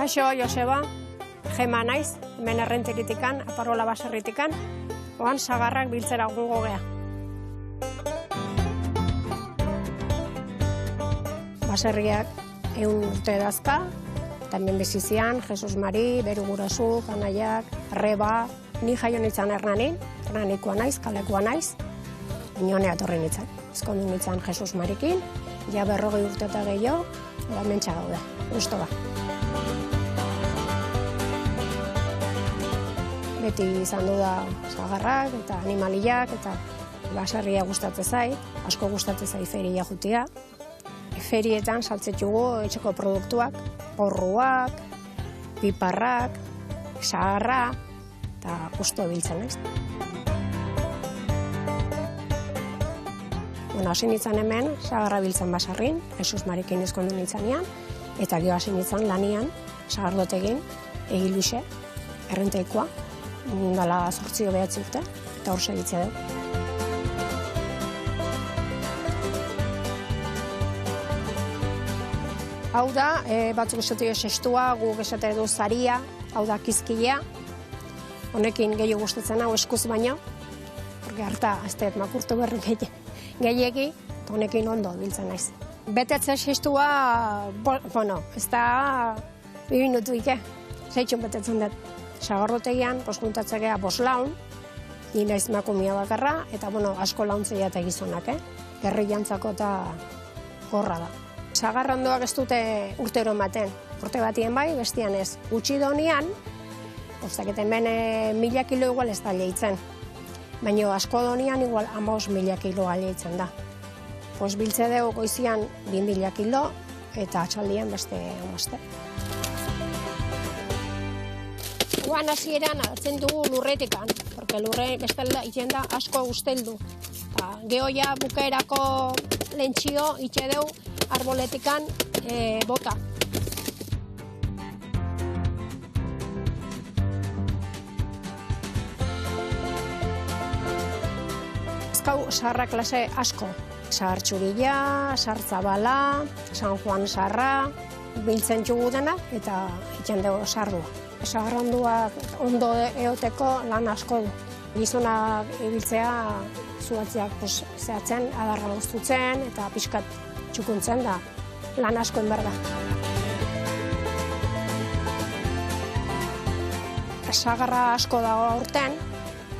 Kaixo, Joseba, Gema naiz, hemen Errenteritikan, Aparola baserritikan, oan sagarrak biltzera gungo gea. Baserriak 100 urte dazka, eta hemen bizizian, Jesus Mari, Beru Gurasu, Kanaiak, Arreba, ni jaio nintzen Hernanikoa naiz, kalekoa naiz, inonea torri nintzen. Ezkondu nintzen Jesus Marikin, ja 40 urte eta gehiago, da mentxa gaude, gusto ba. Beti izan du da sagarrak eta animaliak eta baserria gustatzen zait, asko gustatzen zait feria jutia. Ferietan saltzetxugu etxeko produktuak, porruak, piparrak, sagarra eta gusto biltzen naiz. Hasi nintzen hemen, sagarra biltzen baserrin, Jesus Marikin ezkondu nintzenean, eta gero hasi nintzen lanian, sagardotegin, egiluxe, Errenteikoa, dala 8-9 urte, eta hor segitzea dugu. Hau da, batzuk esatio sestua, guk esate du zaria, hau da kizkilea. Honekin gehiago gustatzen hau eskuz baino, porque harta, ez dut makurtu berri gehiegi, eta honekin ondo biltzen naiz. Betetze sestua, bueno, ez da 2 minutuik, 6 betetzen dut. Sagarrotegian, juntatzea 5 laun, ni naiz makumia bakarra, eta asko launtzeia eta gizonak, gerri jantzako eta gorra da. Sagarra ondoak ez dute urtero ematen, urte batien bai, bestian ez. Gutxi donian, ostaketen ben 1000 kilo igual ez da leitzen, baina asko donian igual 5.000 kiloa leitzen da. Biltze dugu goizian 2.000 kilo eta atxaldian beste omazte. Guan hasieran hartzen dugu lurretikan, porque lurre bestela itxenda asko usteldu. Gehoia bukaerako lentxio itxe dugu arboletikan bota. Ezkau sarra klase asko. Sar txurila, sar zabala, San Juan sarra, biltzen txugu dena eta itxen dugu sardua. Sagarronduak ondo eoteko lan asko du. Gizonak ibiltzea zuatziak zehatzen, adarra guztutzen eta pixkat txukuntzen da lan asko enber da. Sagarra asko dago aurten,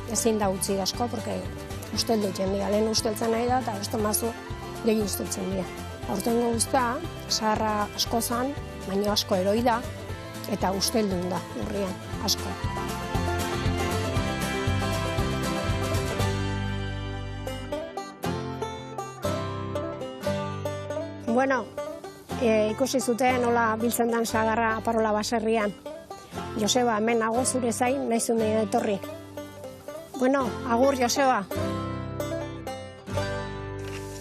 ezin da utzi asko, porque usteldu jendia, lehen usteltzen nahi da eta beste mazu gehi usteltzen dira. Aurten guzta, sagarra asko zan, baina asko eroi da, eta usteldun da, urrian, asko. Bueno, ikusi zuten nola biltzen dan sagarra Aparola baserrian. Joseba, hemen nago zure zain, nahi zuen etorri. Bueno, agur, Joseba.